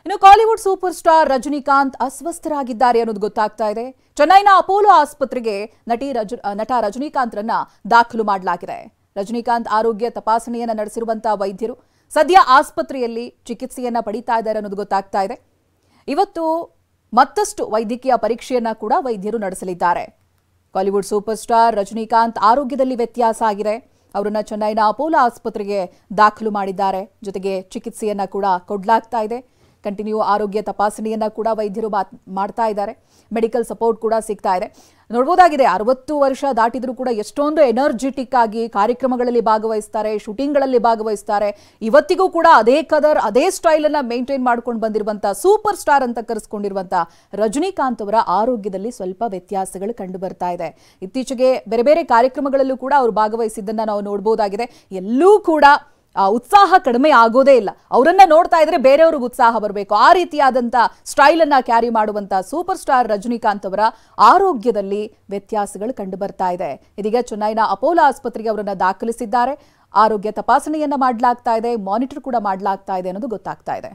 ಇನ್ನು Kollywood super star Rajinikanth ಅಸ್ವಸ್ಥರಾಗಿದ್ದಾರೆ ಅನ್ನೋದು ಗೊತ್ತಾಗ್ತಾ ಇದೆ. ಚೆನ್ನೈನ ಅಪೋಲೋ ಆಸ್ಪತ್ರೆಗೆ ನಟ ರಜನಿಕಾಂತ್ರನ್ನ ದಾಖಲು ಮಾಡಲಾಗಿದೆ. ರಜನಿಕಾಂತ್ ಆರೋಗ್ಯ ತಪಾಸಣೆಯನ್ನ ನಡೆಸಿರುವಂತಹ ವೈದ್ಯರು ಸದ್ಯ ಆಸ್ಪತ್ರೆಯಲ್ಲಿ ಚಿಕಿತ್ಸೆಯನ್ನ ಪಡಿತಾ ಇದ್ದಾರೆ ಅನ್ನೋದು ಗೊತ್ತಾಗ್ತಾ ಇದೆ. ಇವತ್ತು ಮತ್ತಷ್ಟು ವೈದ್ಯಕೀಯ ಪರೀಕ್ಷೆಯನ್ನ ಕೂಡ ವೈದ್ಯರು ನಡೆಸಲಿದ್ದಾರೆ. ಕಾಲಿವುಡ್ ಸೂಪರ್ ಸ್ಟಾರ್ ರಜನಿಕಾಂತ್ ಆರೋಗ್ಯದಲ್ಲಿ ವ್ಯತ್ಯಾಸ ಆಗಿದೆ. ಅವರನ್ನ ಚೆನ್ನೈನ ಅಪೋಲೋ ಆಸ್ಪತ್ರೆಗೆ ದಾಖಲು ಮಾಡಿದ್ದಾರೆ. ಜೊತೆಗೆ ಚಿಕಿತ್ಸೆಯನ್ನ ಕೂಡ ಕೊಡಲಾಗ್ತಾ ಇದೆ. ಕಂಟಿನ್ಯೂ ಆರೋಗ್ಯ ತಪಾಸಣೆಯನ್ನ ಕೂಡ ವೈದ್ಯರು ಮಾಡ್ತಾ ಇದ್ದಾರೆ. ಮೆಡಿಕಲ್ ಸಪೋರ್ಟ್ ಕೂಡ ಸಿಗ್ತಾ ಇದೆ. ನೋಡಬಹುದಾಗಿದೆ 60 ವರ್ಷ ದಾಟಿದ್ರು ಕೂಡ ಎಷ್ಟೊಂದು ಎನರ್ಜೆಟಿಕ್ ಆಗಿ ಕಾರ್ಯಕ್ರಮಗಳಲ್ಲಿ ಭಾಗವಹಿಸ್ತಾರೆ, ಶೂಟಿಂಗ್ಗಳಲ್ಲಿ ಭಾಗವಹಿಸ್ತಾರೆ. ಇವತ್ತಿಗೂ ಕೂಡ ಅದೇ ಕದರ್ ಅದೇ ಸ್ಟೈಲ್ ಅನ್ನ ಮೇಂಟೈನ್ ಮಾಡ್ಕೊಂಡು ಬಂದಿರುವಂತಹ ಸೂಪರ್ ಸ್ಟಾರ್ ಅಂತ ಕರೆಸ್ಕೊಂಡಿರುವಂತಹ ರಜನಿಕಾಂತ್ ಅವರ ಆರೋಗ್ಯದಲ್ಲಿ ಸ್ವಲ್ಪ ವ್ಯತ್ಯಾಸಗಳು ಕಂಡು ಬರ್ತಾ ಇದೆ. ಇತ್ತೀಚೆಗೆ ಬೇರೆ ಬೇರೆ ಕಾರ್ಯಕ್ರಮಗಳಲ್ಲೂ ಕೂಡ ಅವರು ಭಾಗವಹಿಸಿದ್ದನ್ನ ನಾವು ನೋಡಬಹುದಾಗಿದೆ. ಎಲ್ಲೂ ಕೂಡ ಉತ್ಸಾಹ ಕಡಿಮೆ ಆಗೋದೇ ಇಲ್ಲ. ಅವರನ್ನ ನೋಡ್ತಾ ಇದ್ರೆ ಬೇರೆಯವ್ರಿಗೆ ಉತ್ಸಾಹ ಬರಬೇಕು. ಆ ರೀತಿಯಾದಂಥ ಸ್ಟೈಲ್ ಅನ್ನ ಕ್ಯಾರಿ ಮಾಡುವಂತ ಸೂಪರ್ ಸ್ಟಾರ್ ರಜನಿಕಾಂತ್ ಅವರ ಆರೋಗ್ಯದಲ್ಲಿ ವ್ಯತ್ಯಾಸಗಳು ಕಂಡು ಬರ್ತಾ ಇದೆ. ಇದೀಗ ಚೆನ್ನೈನ ಅಪೋಲೋ ಆಸ್ಪತ್ರೆಗೆ ಅವರನ್ನ ದಾಖಲಿಸಿದ್ದಾರೆ. ಆರೋಗ್ಯ ತಪಾಸಣೆಯನ್ನ ಮಾಡಲಾಗ್ತಾ ಇದೆ, ಮಾನಿಟರ್ ಕೂಡ ಮಾಡಲಾಗ್ತಾ ಇದೆ ಅನ್ನೋದು ಗೊತ್ತಾಗ್ತಾ ಇದೆ.